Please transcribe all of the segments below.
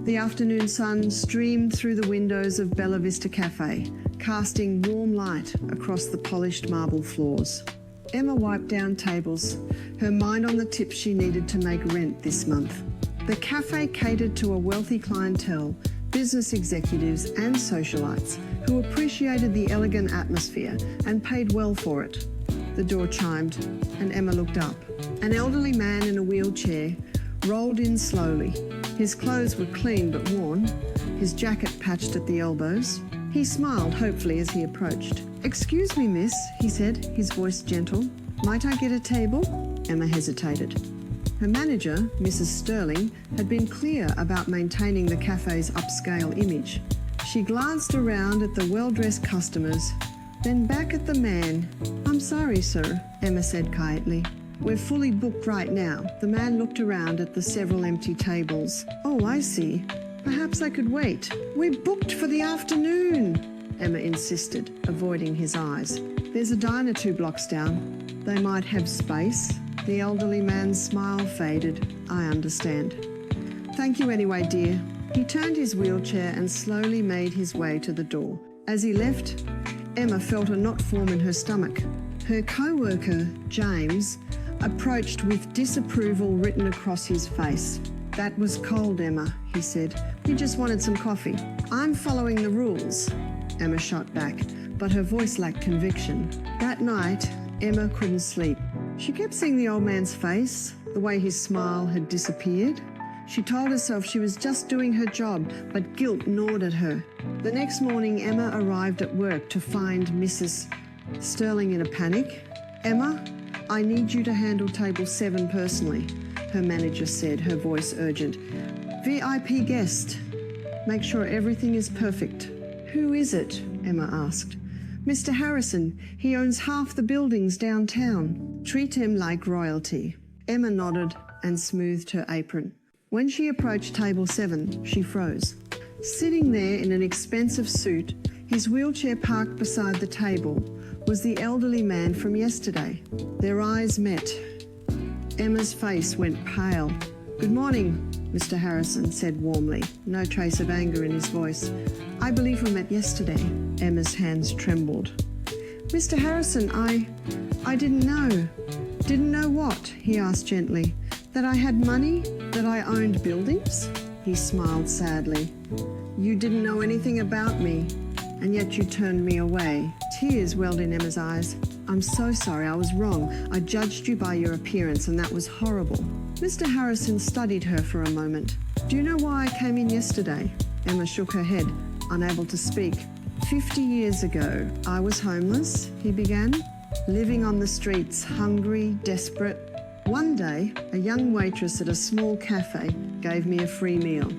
The afternoon sun streamed through the windows of Bella Vista Cafe, casting warm light across the polished marble floors. Emma wiped down tables, her mind on the tips she needed to make rent this month. The cafe catered to a wealthy clientele, business executives and socialites who appreciated the elegant atmosphere and paid well for it. The door chimed and Emma looked up. An elderly man in a wheelchair rolled in slowly. His clothes were clean but worn, his jacket patched at the elbows. He smiled hopefully as he approached. "Excuse me, miss," he said, his voice gentle. "Might I get a table?" Emma hesitated. Her manager, Mrs. Sterling, had been clear about maintaining the cafe's upscale image. She glanced around at the well-dressed customers, then back at the man. "I'm sorry, sir," Emma said quietly. "We're fully booked right now." The man looked around at the several empty tables. "Oh, I see. Perhaps I could wait." "We're booked for the afternoon," Emma insisted, avoiding his eyes. "There's a diner 2 blocks down. They might have space." The elderly man's smile faded. "I understand." "Thank you anyway, dear." He turned his wheelchair and slowly made his way to the door. As he left, Emma felt a knot form in her stomach. Her co-worker, James, approached with disapproval written across his face. "That was cold, Emma," he said. "We just wanted some coffee." "I'm following the rules," Emma shot back, but her voice lacked conviction. That night, Emma couldn't sleep. She kept seeing the old man's face, the way his smile had disappeared. She told herself she was just doing her job, but guilt gnawed at her. The next morning, Emma arrived at work to find Mrs. Sterling in a panic. "Emma, I need you to handle table 7 personally," her manager said, her voice urgent. "VIP guest. Make sure everything is perfect." "Who is it?" Emma asked. "Mr. Harrison. He owns half the buildings downtown. Treat him like royalty." Emma nodded and smoothed her apron. When she approached table 7, she froze. Sitting there in an expensive suit, his wheelchair parked beside the table, was the elderly man from yesterday. Their eyes met. Emma's face went pale. "Good morning," Mr. Harrison said warmly, no trace of anger in his voice. "I believe we met yesterday." Emma's hands trembled. "Mr. Harrison, I didn't know." "Didn't know what?" he asked gently. "That I had money? That I owned buildings?" He smiled sadly. "You didn't know anything about me, and yet you turned me away." Tears welled in Emma's eyes. "I'm so sorry, I was wrong. I judged you by your appearance, and that was horrible." Mr. Harrison studied her for a moment. "Do you know why I came in yesterday?" Emma shook her head, unable to speak. 50 years ago, I was homeless," he began, "living on the streets, hungry, desperate. One day, a young waitress at a small cafe gave me a free meal.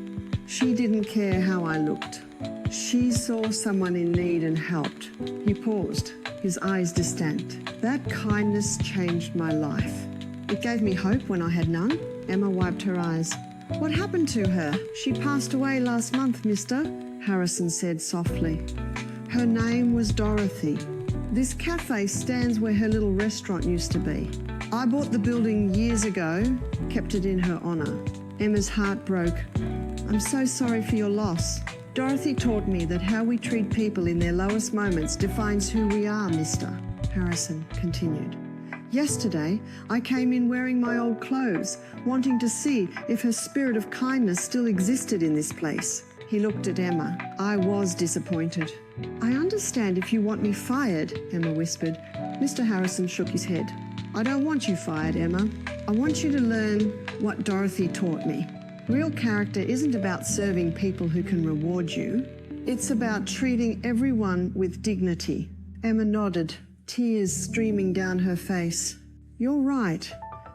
She didn't care how I looked. She saw someone in need and helped." He paused, his eyes distant. "That kindness changed my life. It gave me hope when I had none." Emma wiped her eyes. "What happened to her?" "She passed away last month, mister," Harrison said softly. "Her name was Dorothy. This cafe stands where her little restaurant used to be. I bought the building years ago, kept it in her honor." Emma's heart broke. "I'm so sorry for your loss. Dorothy taught me that how we treat people in their lowest moments defines who we are, mister," Harrison continued. "Yesterday, I came in wearing my old clothes, wanting to see if her spirit of kindness still existed in this place." He looked at Emma. "I was disappointed." "I understand if you want me fired," Emma whispered. Mr. Harrison shook his head. "I don't want you fired, Emma. I want you to learn what Dorothy taught me. Real character isn't about serving people who can reward you. It's about treating everyone with dignity." Emma nodded, tears streaming down her face. "You're right.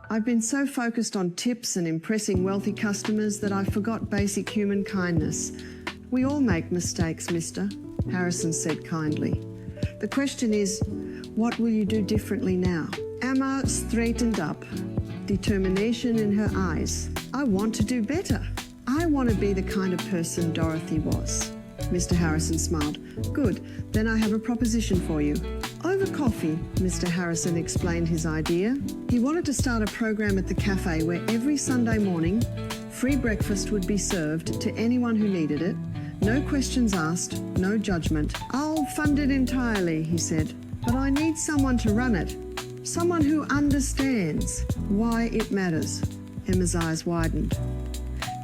I've been so focused on tips and impressing wealthy customers that I forgot basic human kindness. We all make mistakes, mister," Harrison said kindly. "The question is, what will you do differently now?" Emma straightened up, determination in her eyes. "I want to do better. I want to be the kind of person Dorothy was." Mr. Harrison smiled. "Good, then I have a proposition for you." Over coffee, Mr. Harrison explained his idea. He wanted to start a program at the cafe where every Sunday morning, Free breakfast would be served to anyone who needed it. No questions asked, no judgment. "I'll fund it entirely," he said. "But I need someone to run it. Someone who understands why it matters." Emma's eyes widened.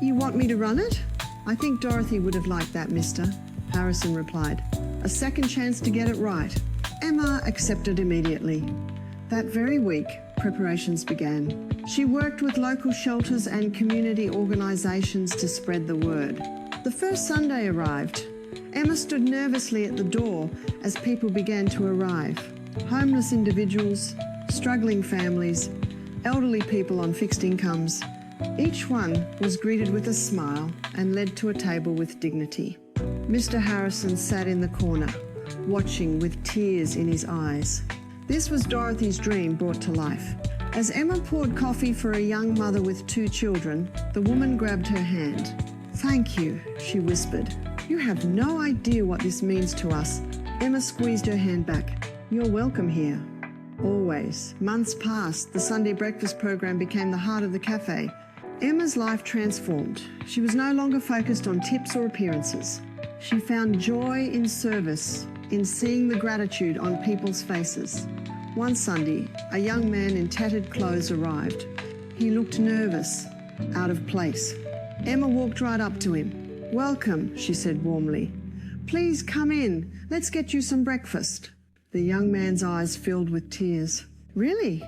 "You want me to run it?" "I think Dorothy would have liked that, mister," Harrison replied. "A second chance to get it right." Emma accepted immediately. That very week, preparations began. She worked with local shelters and community organisations to spread the word. The first Sunday arrived. Emma stood nervously at the door as people began to arrive. Homeless individuals, struggling families, elderly people on fixed incomes. Each one was greeted with a smile and led to a table with dignity. Mr. Harrison sat in the corner, watching with tears in his eyes. This was Dorothy's dream brought to life. As Emma poured coffee for a young mother with 2 children, the woman grabbed her hand. "Thank you," she whispered. "You have no idea what this means to us." Emma squeezed her hand back. "You're welcome here." Always. Months passed. The Sunday breakfast program became the heart of the cafe. Emma's life transformed. She was no longer focused on tips or appearances. She found joy in service, in seeing the gratitude on people's faces. One Sunday, a young man in tattered clothes arrived. He looked nervous, out of place. Emma walked right up to him. "Welcome," she said warmly. "Please come in. Let's get you some breakfast." The young man's eyes filled with tears. "Really?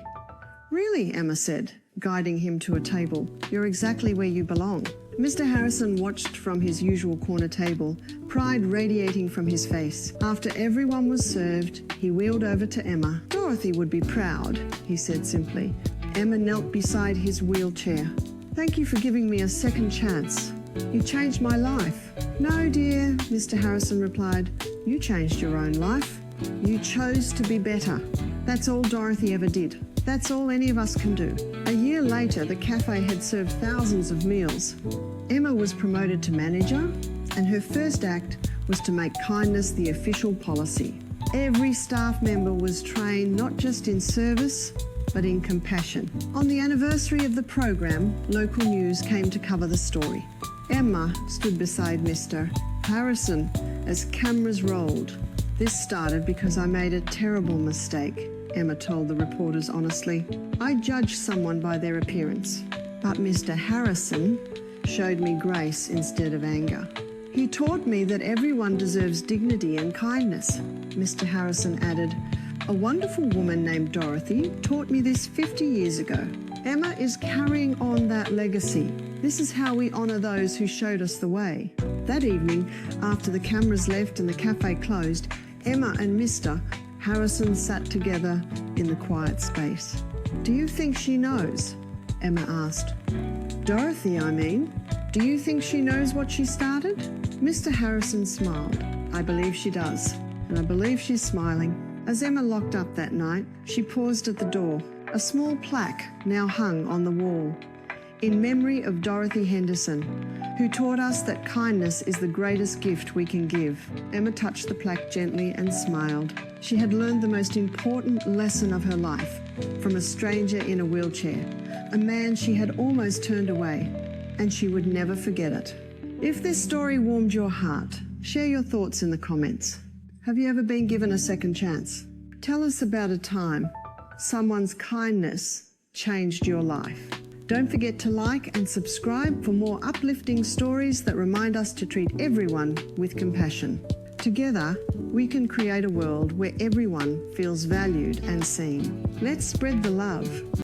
Really," Emma said, guiding him to a table. "You're exactly where you belong." Mr. Harrison watched from his usual corner table, pride radiating from his face. After everyone was served, he wheeled over to Emma. "Dorothy would be proud," he said simply. Emma knelt beside his wheelchair. "Thank you for giving me a second chance. You changed my life." "No, dear," Mr. Harrison replied. "You changed your own life. You chose to be better. That's all Dorothy ever did. That's all any of us can do." A year later, the cafe had served thousands of meals. Emma was promoted to manager, and her first act was to make kindness the official policy. Every staff member was trained not just in service, but in compassion. On the anniversary of the program, local news came to cover the story. Emma stood beside Mr. Harrison as cameras rolled. "This started because I made a terrible mistake," Emma told the reporters honestly. "I judged someone by their appearance, but Mr. Harrison showed me grace instead of anger. He taught me that everyone deserves dignity and kindness." Mr. Harrison added, "A wonderful woman named Dorothy taught me this 50 years ago. Emma is carrying on that legacy. This is how we honour those who showed us the way." That evening, after the cameras left and the cafe closed, Emma and Mr. Harrison sat together in the quiet space. "Do you think she knows?" Emma asked. "Dorothy, I mean. Do you think she knows what she started?" Mr. Harrison smiled. "I believe she does, and I believe she's smiling." As Emma locked up that night, she paused at the door. A small plaque now hung on the wall. "In memory of Dorothy Henderson, who taught us that kindness is the greatest gift we can give." Emma touched the plaque gently and smiled. She had learned the most important lesson of her life from a stranger in a wheelchair, a man she had almost turned away, and she would never forget it. If this story warmed your heart, share your thoughts in the comments. Have you ever been given a second chance? Tell us about a time someone's kindness changed your life. Don't forget to like and subscribe for more uplifting stories that remind us to treat everyone with compassion. Together, we can create a world where everyone feels valued and seen. Let's spread the love.